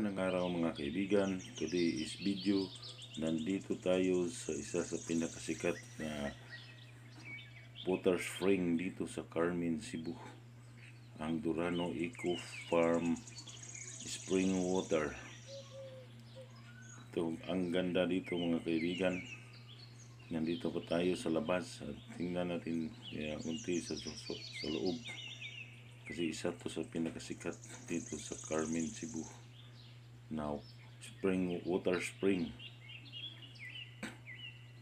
Magandang araw mga kaibigan. Today is video. Nandito tayo sa isa sa pinakasikat na water spring dito sa Carmen, Cebu. Ang Durano Eco Farm Spring Water. Ito, ang ganda dito mga kaibigan. Nandito pa tayo sa labas at tingnan natin unti sa loob. Kasi isa to sa pinakasikat dito sa Carmen, Cebu. Now, water spring.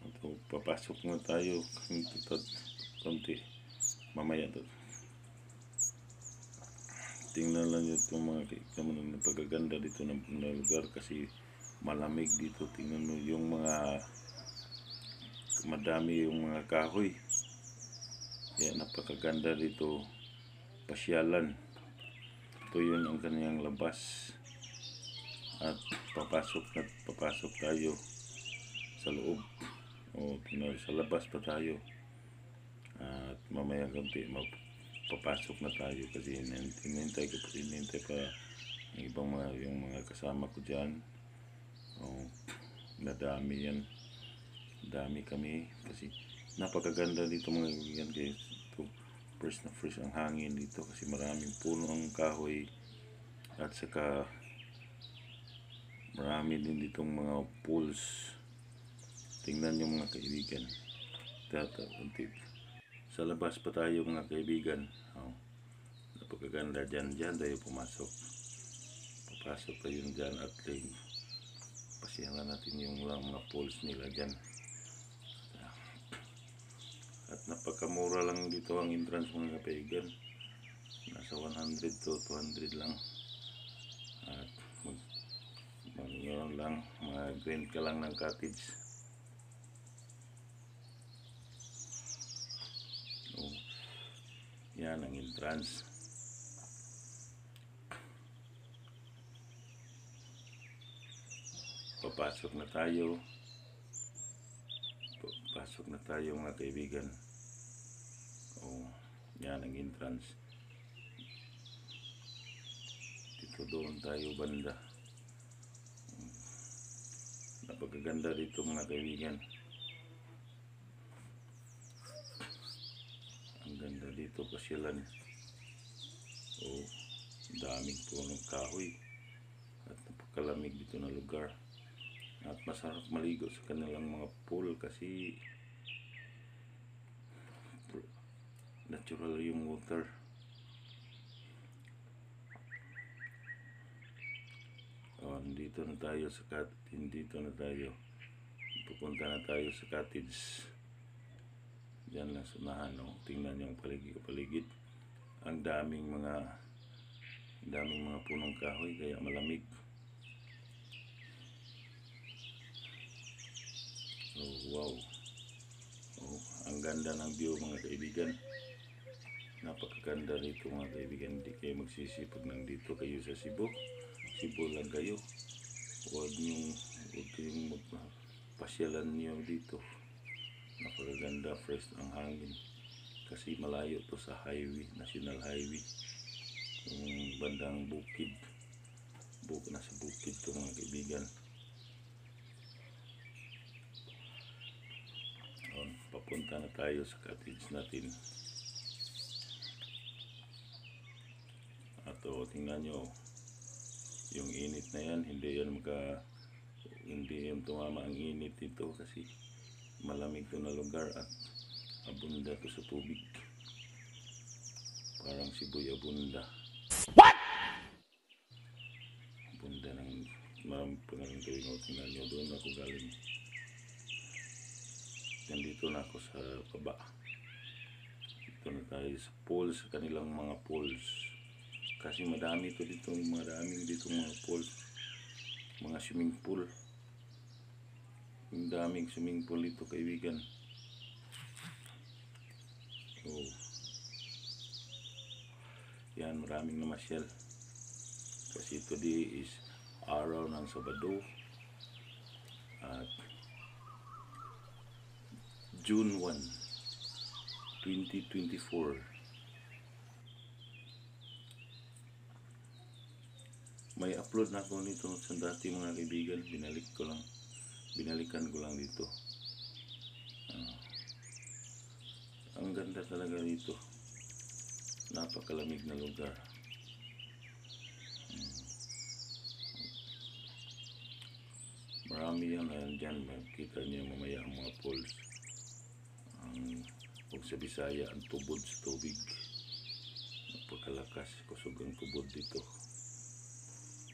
Ito, papasok na tayo konti mamaya to. Tingnan lang itong mga pagaganda dito ng lugar kasi malamig dito. Tingnan mo yung mga madami yung mga kahoy. Kaya napakaganda dito pasyalan. Ito yun ang kanyang labas. At papasok tayo sa loob. O sa labas pa tayo. At mamaya konti papasok na tayo kasi hinintay pa ang ibang yung mga kasama ko dyan. O, nadami yan. Dami kami kasi napakaganda dito mga kaibigan. Kaya ito, fresh ang hangin dito kasi maraming puno ang kahoy at saka marami din ditong mga pools. Tingnan nyo mga kaibigan. Sa labas pa tayo mga kaibigan. Napakaganda dyan tayo pumasok. Papasok tayo dyan at pasyalan natin yung mga pools nila dyan. At napakamura lang dito ang entrance mga kaibigan. Nasa 100 to 200 lang. At magkaroon lang, mag-rent ka lang ng cottage. So, yan ang entrance. Papasok na tayo mga kaibigan. O, yan ang entrance. Dito doon tayo banda. Napakaganda dito mga kaibigan. Ang ganda dito pasyalan. O, daming punong kahoy. At napakalamig dito na lugar. At masarap maligo sa kanilang mga pool kasi natural yung water. Dito na tayo pupunta na tayo sa cottage. Diyan lang sunahan, no? Tingnan yung paligid. Ang daming mga punong kahoy kaya malamig. Oh, wow. Oh, ang ganda ng view mga kaibigan. Napakaganda rito mga kaibigan. Hindi kayo magsisipag nandito kayo sa Cebu. Cebu lang kayo. Huwag yung pasyalan niyo dito. Napakaganda, fresh ang hangin. Kasi malayo to sa highway, national highway. Yung bandang bukid. Nasa bukid to mga kaibigan. Papunta na tayo sa cottage natin. At tingnan nyo, yung init na yan, hindi yan tumama ang init dito kasi malamig to na lugar at abunda to sa tubig. Parang Cebu abunda. What? Abunda ng maraming pangalang gawin. Tingnan nyo, doon ako galing. Nandito na ako sa baba. Dito na tayo sa pools, sa kanilang mga pools. Kasi madami dito mga pools. Mga swimming pool. Yung daming swimming pool dito kaibigan. Oh. Yan, maraming namasyal. Kasi today is araw ng Sabado. At June 1, 2024. may upload na ako nito sa dati mga kaibigan. Binalikan ko lang dito. Ang ganda talaga dito, napakalamig na lugar. Marami yan dyan, makita niyo mamaya ang mga falls. Kung sa Bisaya, ang tubod sa tubig, napakalakas, kusog ang tubod dito,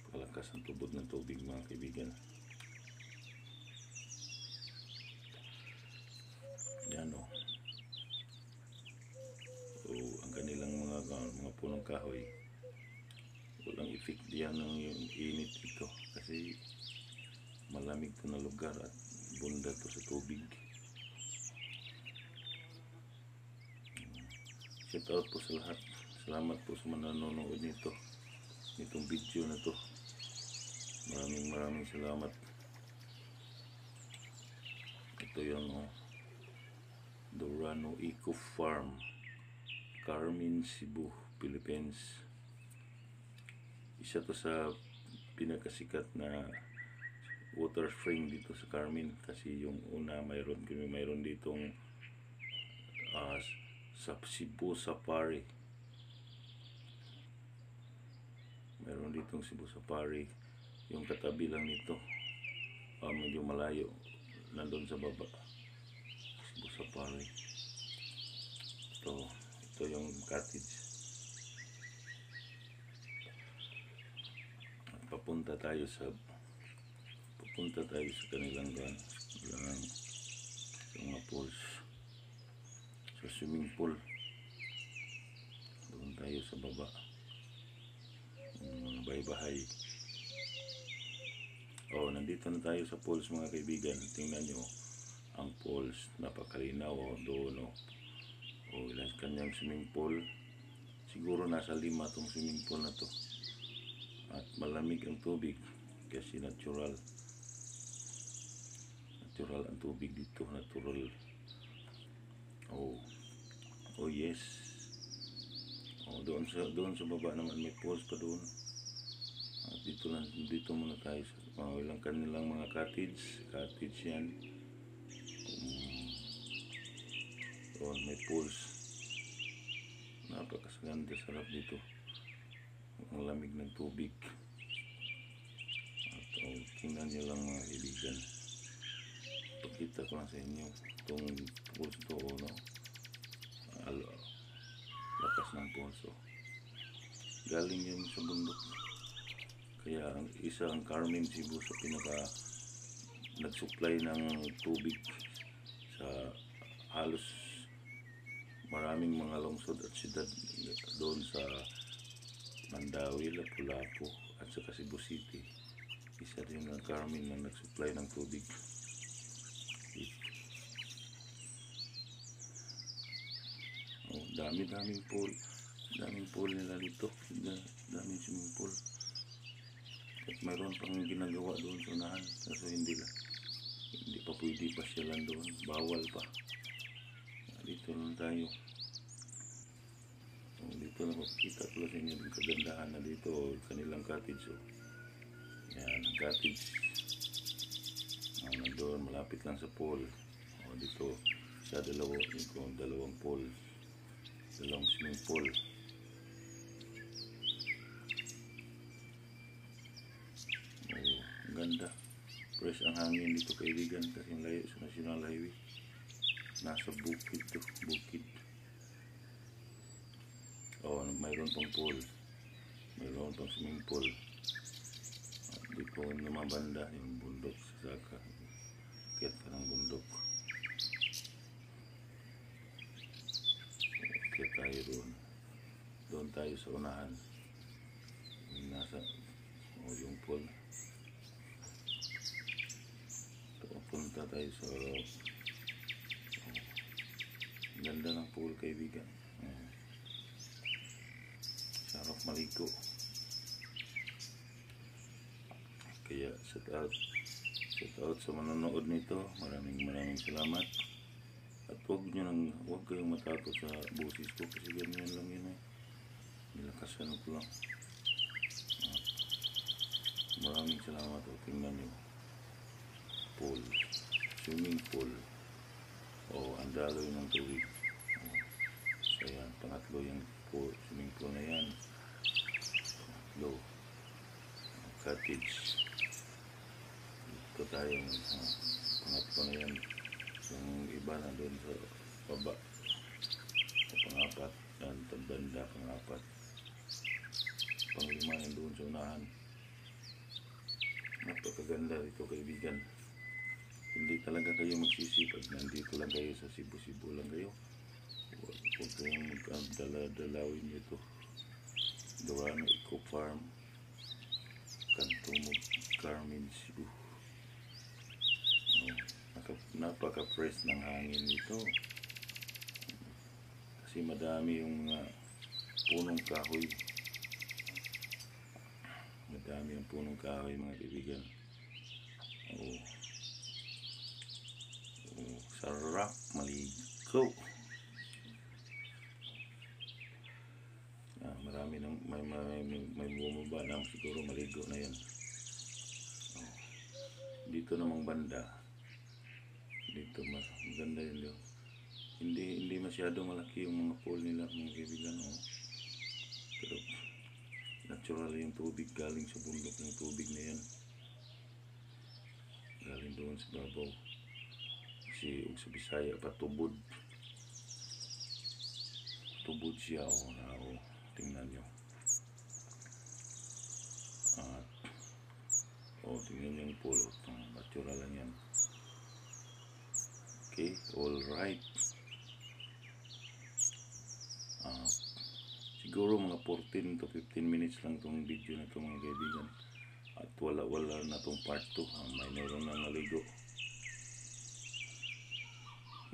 napakalakas ang tubod ng tubig mga kaibigan. Yan o. So, ang kanilang mga punong kahoy, walang effect diyan ng yung init dito kasi malamig to na lugar at bunda to sa tubig. Shout out po sa lahat. Salamat po sa mga nanonood nitong video na to. Maraming salamat. Ito yung Dorano Eco Farm, Carmen, Cebu, Philippines. Isa to sa pinakasikat na water spring dito sa Carmen kasi yung una mayroon ditong sa Cebu Safari. Mayroon ditong Cebu Safari. Yung katabi lang nito, medyo malayo, nandun sa baba, Cebu Safari. Ito yung cottage. At papunta tayo sa kanilang mga pools, sa swimming pool. Doon tayo sa baba, bahay-bahay. Nandito na tayo sa pools mga kaibigan. Tingnan nyo ang pools, napakalinaw doon. Ilang kanyang swimming pool, siguro nasa 5 tong swimming pool na to. At malamig ang tubig kasi natural ang tubig dito, natural. Yes. Doon sa baba naman may pools pa doon. At dito muna tayo sa ilang kanilang mga cottage yan. Doon may pools, napakasaganda, sarap dito, ang lamig ng tubig. At tingnan nyo lang mga kaibigan, pakita ko lang sa inyo itong pools to, lakas ng pools. Galing yun sa bundok, kaya ang Carmen, Cebu sa nag-supply ng tubig sa halos maraming mga lungsod at siyudad doon sa Mandawi, Lapu-Lapu at sa Cebu City. Isa rin ang Carmen na nag-supply ng tubig. Daming pool nila dito, daming swimming pool. At mayroon pang ginagawa doon sa unahan, kaso hindi pa pwede pasyalan doon, bawal pa. Dito lang tayo. Dito na makikita ko sa inyo yung kagandahan na dito, kanilang cottage. Yan, ang cottage. Nandun, malapit lang sa pool. Dito sa dalawang pool, dalawang swimming pool. Ang ganda. Fresh ang hangin dito kaibigan kasi layo sa National Highway. Nasa bukid to, bukid. Mayroon pang pool, mayroon pang swimming pool. At dito naman banda yung bundok sa saka, kaya ka ng bundok. Kaya tayo doon tayo sa unahan, nasa yung pool. Punta tayo sa ganda ng pool kaibigan. Sarap maligo. Kaya shout out sa manonood nito. Maraming salamat. At huwag kayong matakot sa boses ko kasi ganyan lang yun. Nilakasan ko lang. Maraming salamat. O, tingnan nyo. Pool. Swimming pool. O, ang daloy ng tubig. O, so yan, pangatlo yung pool, swimming pool na yan. Pangatlo. Cottage. Ito tayo. Pangatlo na yan. Yung iba na doon sa baba. O, pangapat. Yan, banda, pangapat. Panglima yan doon sa unahan. Napakaganda dito, kaibigan. Hindi talaga kayo magsisi pag nandito lang kayo sa Cebu lang kayo. Huwag kayong magdala-dalawin nyo ito. Dorano Eco Farm, Kanto mo, Carmen, Cebu. Napaka-fresh ng hangin nito. Kasi madami yung punong kahoy. Madami ang punong kahoy, mga kaibigan. Oh. Oh, sarap maligo. Marami nang may bumaba na siguro maligo na yan. Oh. Dito namang banda. Dito maganda yun. Hindi masyado malaki yung mga pool nila, mga kaibigan. Oh. Pero natural yung tubig, galing sa bundok ng tubig na yan. Galing doon sa babaw. Kasi sa Bisaya pa, tubod. Tubod siya. Tingnan nyo. Tingnan nyo yung pool. Natural lang yan. Okay, alright. Siguro mga 14 to 15 minutes lang itong video na ito, mga kaibigan. At wala na itong part 2. Mayroon na naligo.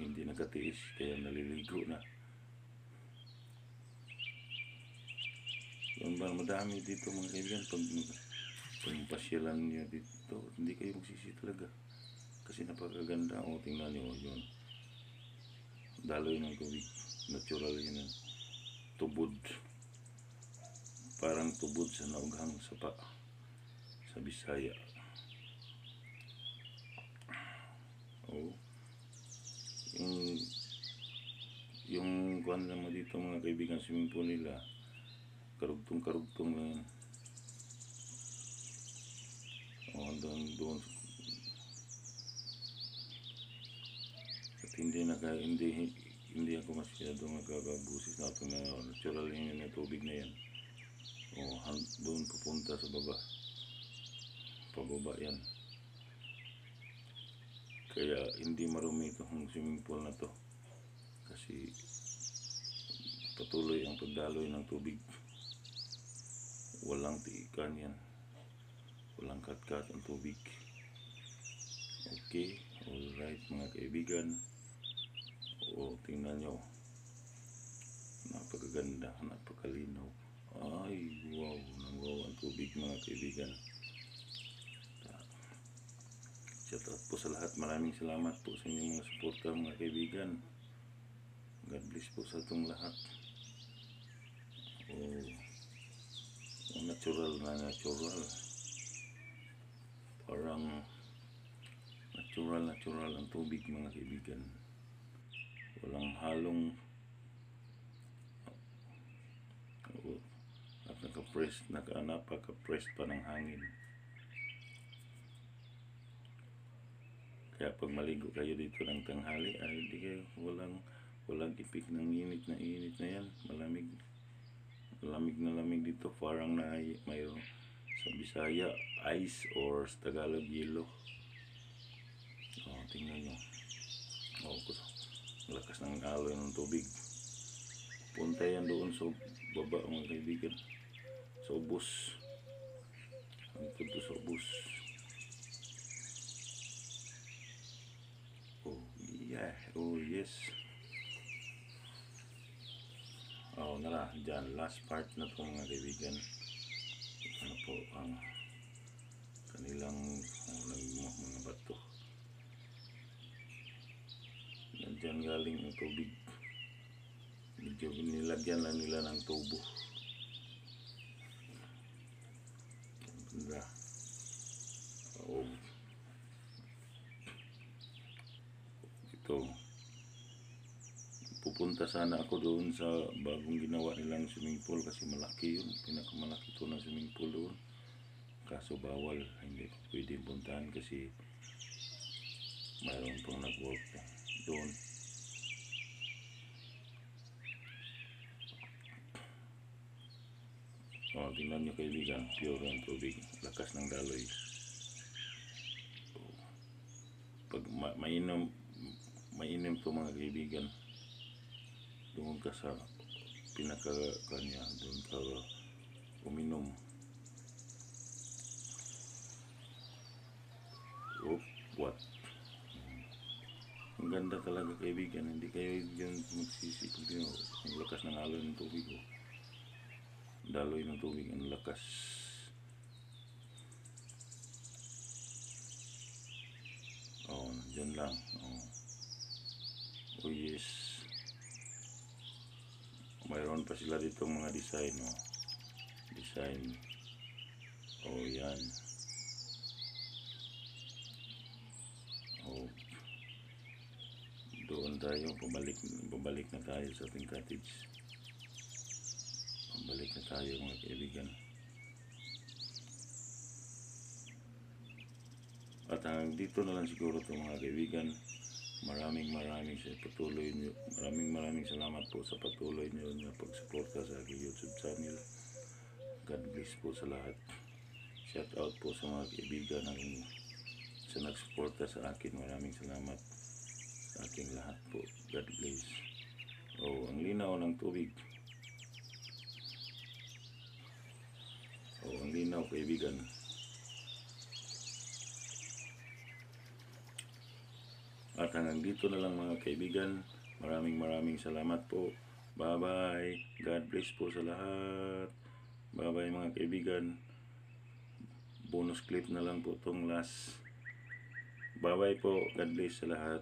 Hindi nakatiis, kaya naliligo na. Yan ba, madami dito, mga kaibigan. Pag pasyalan nyo dito, hindi kayo magsisi talaga. Kasi napakaganda. O, tingnan nyo yun. Daloy ng tubig. Natural yun. Tubod. Parang tubod sa naughang sapa sa Bisaya. Oh. Yung kuwan naman dito, mga kaibigan, swimming pool nila, karugtong na yan. Doon. At hindi ako masyado magkakabusis na ito na natural yun yung tubig na yan. Doon pupunta sa baba. Pababa yan. Kaya hindi marumi itong swimming pool na to. Kasi patuloy ang pagdaloy ng tubig. Walang tiikan yan. Walang kat-kat ang tubig. Okay, alright, mga kaibigan. Tingnan nyo. Napakaganda, napakalinaw. Ay, wow, wow ang tubig, mga kaibigan. Shout out po sa lahat. Maraming salamat po sa inyong mga suporta, mga kaibigan. God bless po sa itong lahat. Natural na natural. Parang natural ang tubig, mga kaibigan. Walang halong at napaka-fresh pa ng hangin. Kaya pag maligo kayo dito ng tanghali, ay hindi kayo walang ipik ng init na yan. Malamig dito. Parang mayroon sa Bisaya ice or sa Tagalog yelo. Tingnan nyo. Lakas ng aloy ng tubig. Punta yan doon sa baba, mga kaibigan. Sa ubos. Ang punto sa ubos. Yes. Dyan, last part na po, mga kaibigan. Ano po ang kanilang mga bato. Nandyan galing ang tubig. Medyo nilagyan lang nila ng tubo. Ganda. sana ako doon sa bagong ginawa nilang swimming pool kasi malaki yun. Pinakamalaki to na swimming pool doon. Kaso bawal, hindi ko pwede puntahan kasi mayroon pang nag-work doon. O, tingnan nyo kaibigan, pure ang tubig, lakas ng daloy. Pag mainim to mga kaibigan, doon ka sa pinaka kanya, doon ka uminom. Oh, what? Ang ganda talaga kaibigan, hindi kayo dyan magsisi kung ang lakas ng alon ng tubig. Oh. Daloy ng tubig, ang lakas. Oh, dyan lang. Oh yes. Mayroon pa sila dito mga design. Oh. Design. Oh, yan. Oh. Doon tayo, pabalik na tayo sa ating cottage. Pabalik na tayo mga kaibigan. At hanggang dito na lang siguro ito mga kaibigan. Maraming salamat po sa patuloy nyo na pagsuporta sa aking YouTube channel. God bless po sa lahat. Shout out po sa mga kaibigan sa nagsuporta sa akin. Maraming salamat sa aking lahat po. God bless. Oh, ang linaw ng tubig. Oh, ang linaw kaibigan. At hanggang dito na lang mga kaibigan. Maraming salamat po. Bye bye. God bless po sa lahat. Bye bye mga kaibigan. Bonus clip na lang po itong last. Bye bye po. God bless sa lahat.